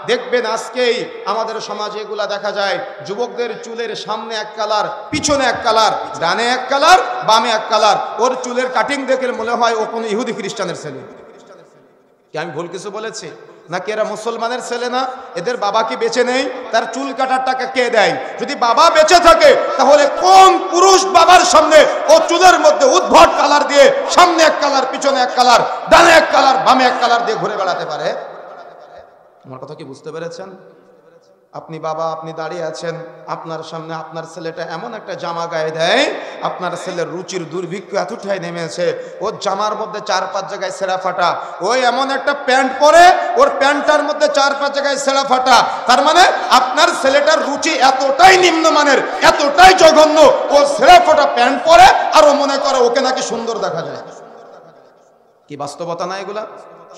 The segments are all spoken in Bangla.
দেখবেন আজকেই আমাদের সমাজে এগুলা দেখা যায়, যুবকদের চুলের সামনে এক কালার, পিছনে এক কালার, ডানে এক কালার, বামে এক কালার। ওর চুলের কাটিং দেখে মনে হয় ও কোনো ইহুদি খ্রিস্টানের ছেলে। কি আমি ভুল কিছু বলেছি নাকি এরা মুসলমানের ছেলে না? এদের বাবা কি বেঁচে নেই? তার চুল কাটার টাকা কে দেয়? যদি বাবা বেঁচে থাকে তাহলে কোন পুরুষ বাবার সামনে ও চুলের মধ্যে উদ্ভট কালার দিয়ে সামনে এক কালার, পিছনে এক কালার, ডানে এক কালার, বামে এক কালার দিয়ে ঘুরে বেড়াতে পারে? আমার কথা কি বুঝতে পেরেছেন? আপনি বাবা, আপনি দাঁড়িয়ে আছেন, আপনার সামনে আপনার ছেলেটা এমন একটা জামা গায়ে দেয়, আপনার ছেলের রুচির দুর্ভিক্ষ এতটাই নেমেছে, ওর জামার মধ্যে 4-5 জায়গায় ছেঁড়া ফাটা, ওই এমন একটা প্যান্ট পরে ওর প্যান্টটার মধ্যে 4-5 জায়গায় ছেঁড়া ফাটা। তার মানে আপনার ছেলেটার রুচি এতটাই নিম্নমানের, এতটাই জঘন্য, ও ছেঁড়া ফাটা প্যান্ট পরে আর ও মনে করে ওকে নাকি সুন্দর দেখা যায়। কি বাস্তবতা না এগুলা?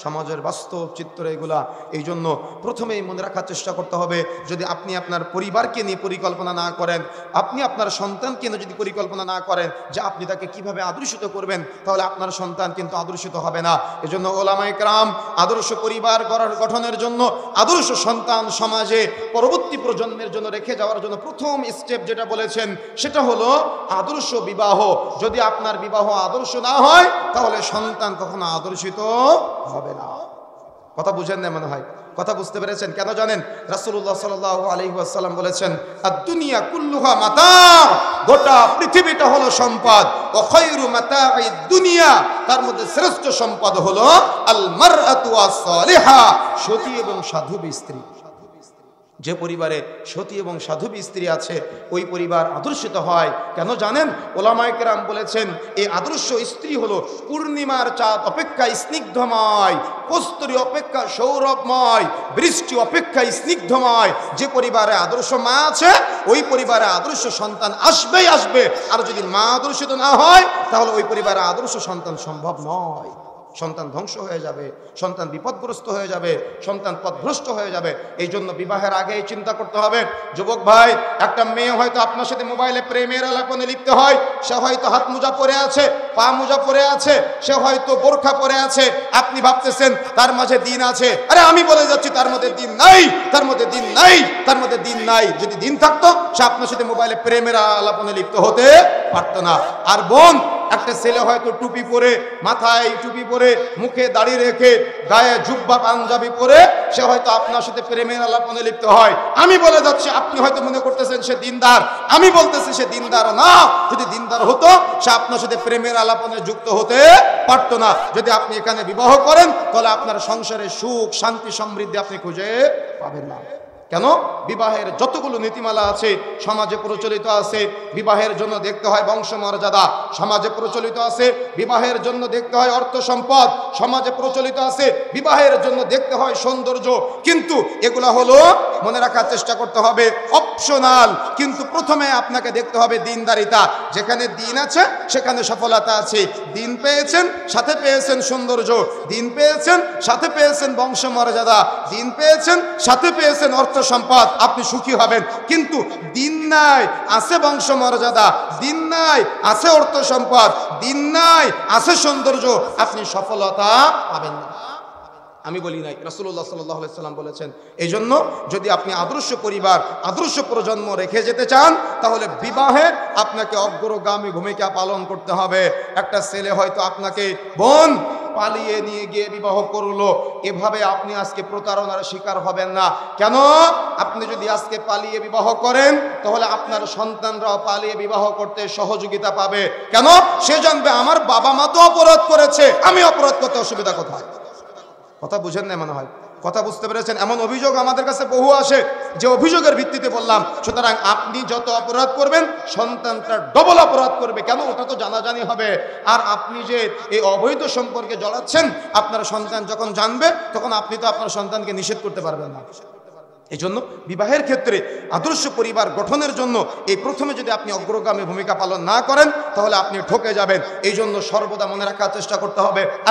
সমাজের বাস্তব চিত্র এগুলা। এই জন্য প্রথমেই মনে রাখার চেষ্টা করতে হবে, যদি আপনি আপনার পরিবারকে নিয়ে পরিকল্পনা না করেন, আপনি আপনার সন্তানকে নিয়ে যদি পরিকল্পনা না করেন যে আপনি তাকে কিভাবে আদর্শিত করবেন, তাহলে আপনার সন্তান কিন্তু আদর্শিত হবে না। এজন্য ওলামায়ে কেরাম আদর্শ পরিবার গঠনের জন্য, আদর্শ সন্তান সমাজে পরবর্তী প্রজন্মের জন্য রেখে যাওয়ার জন্য প্রথম স্টেপ যেটা বলেছেন সেটা হলো আদর্শ বিবাহ। যদি আপনার বিবাহ আদর্শ না হয় তাহলে সন্তান কখনো আদর্শিত হবে না। কথা বুঝেন না মনে হয়? কথা বুঝতে পেরেছেন? কেন জানেন? রাসূলুল্লাহ সাল্লাল্লাহু আলাইহি ওয়াসাল্লাম বলেছেন, আদ-দুনিয়া কুল্লুহা মাতা, গোটা পৃথিবীটা হলো সম্পদ। ওয়া খায়রু মাতাঈদ দুনিয়া, তার মধ্যে শ্রেষ্ঠ সম্পদ হলো আল মারআতু আস-সালিহা, সতী এবং সাধু স্ত্রী। যে পরিবারে সতী এবং সাধবী স্ত্রী আছে ওই পরিবার আদর্শিত হয়। কেন জানেন? ওলামায়ে কেরাম বলেছেন এই আদর্শ স্ত্রী হলো পূর্ণিমার চাঁদ অপেক্ষা স্নিগ্ধময়, কস্তুরী অপেক্ষা সৌরভময়, বৃষ্টি অপেক্ষা স্নিগ্ধময়। যে পরিবারে আদর্শ মা আছে ওই পরিবারে আদর্শ সন্তান আসবেই আসবে। আর যদি মা আদর্শিত না হয় তাহলে ওই পরিবারে আদর্শ সন্তান সম্ভব নয়। সন্তান ধ্বংস হয়ে যাবে, সন্তান বিপদগ্রস্ত হয়ে যাবে, সন্তান পথভ্রষ্ট হয়ে যাবে। এই জন্য বিবাহের আগেই চিন্তা করতে হবে। যুবক ভাই, একটা মেয়ে হয়তো আপনার সাথে মোবাইলে প্রেমের আলাপনে লিপ্ত হয়, সে হয়তো হাত মোজা পরে আছে, পা মোজা পরে আছে, সে হয়তো বোরখা পরে আছে, আপনি ভাবতেছেন তার মাঝে দিন আছে। আরে আমি বলে যাচ্ছি তার মধ্যে দিন নাই, তার মধ্যে দিন নাই, তার মধ্যে দিন নাই। যদি দিন থাকতো সে আপনার সাথে মোবাইলে প্রেমের আলাপনে লিপ্ত হতে পারতো না। আর বোন, একটা ছেলে হয়তো টুপি পরে, মাথায় টুপি পরে, মুখে দাড়ি রেখে, গায়ে জুব্বা পাঞ্জাবি পরে সে হয়তো আপনার সাথে প্রেমের আলাপনে লিপ্ত হয়। আমি বলে যাচ্ছি, আপনি হয়তো মনে করতেছেন সে দিনদার, আমি বলতেছি সে দিনদার না। যদি দিনদার হতো সে আপনার সাথে প্রেমের আলাপনে যুক্ত হতে পারতো না। যদি আপনি এখানে বিবাহ করেন তাহলে আপনার সংসারে সুখ, শান্তি, সমৃদ্ধি আপনি খুঁজে পাবেন না। কেন? বিবাহের যতগুলো নীতিমালা আছে সমাজে প্রচলিত আছে, বিবাহের জন্য দেখতে হয় বংশমর্যাদা, সমাজে প্রচলিত আছে। বিবাহের জন্য দেখতে হয় অর্থ সম্পদ, সমাজে প্রচলিত আছে। বিবাহের জন্য দেখতে হয় সৌন্দর্য। কিন্তু এগুলা হলো, মনে রাখার চেষ্টা করতে হবে, অপশনাল। কিন্তু প্রথমে আপনাকে দেখতে হবে দিনদারিতা। যেখানে দিন আছে সেখানে সফলতা আছে। দিন পেয়েছেন, সাথে পেয়েছেন সৌন্দর্য, দিন পেয়েছেন, সাথে পেয়েছেন বংশমর্যাদা, দিন পেয়েছেন, সাথে পেয়েছেন অর্থ সম্পদ, আপনি সুখী হবেন। কিন্তু দিন নাই, আছে বংশমর্যাদা, দিন নাই, আছে অর্থ সম্পদ, দিন নাই, আছে সৌন্দর্য, আপনি সফলতা পাবেন না। আমি বলি নাই, রাসূলুল্লাহ সাল্লাল্লাহু আলাইহি সাল্লাম বলেছেন। এই জন্য যদি আপনি আদর্শ পরিবার, আদর্শ প্রজন্ম রেখে যেতে চান তাহলে বিবাহে আপনাকে অগ্রগামী ভূমিকা পালন করতে হবে। একটা ছেলে হয়তো আপনাকে বোন পালিয়ে নিয়ে গিয়ে বিবাহ করলো, এভাবে আপনি আজকে প্রতারণার শিকার হবেন না। কেন? আপনি যদি আজকে পালিয়ে বিবাহ করেন তাহলে আপনার সন্তানরাও পালিয়ে বিবাহ করতে সহযোগিতা পাবে। কেন? সে জানবে আমার বাবা মা তো অপরাধ করেছে, আমি অপরাধ করতে অসুবিধা কোথায়? কথা বুঝেন না মনে হয়? কথা বুঝতে পেরেছেন? এমন অভিযোগ আমাদের কাছে বহু আসে, যে অভিযোগের ভিত্তিতে বললাম। সুতরাং আপনি যত অপরাধ করবেন সন্তানটা ডবল অপরাধ করবে। কেন? ওটা তো জানাজানি হবে। আর আপনি যে এই অবৈধ সম্পর্কে জড়াচ্ছেন, আপনার সন্তান যখন জানবে তখন আপনি তো আপনার সন্তানকে নিষেধ করতে পারবেন না। এই জন্য বিবাহের ক্ষেত্রে আদর্শ পরিবার গঠনের জন্য এই প্রথমে যদি আপনি অগ্রগামী ভূমিকা পালন না করেন তাহলে আপনি ঠকে যাবেন। এই জন্য সর্বদা মনে রাখার চেষ্টা করতে হবে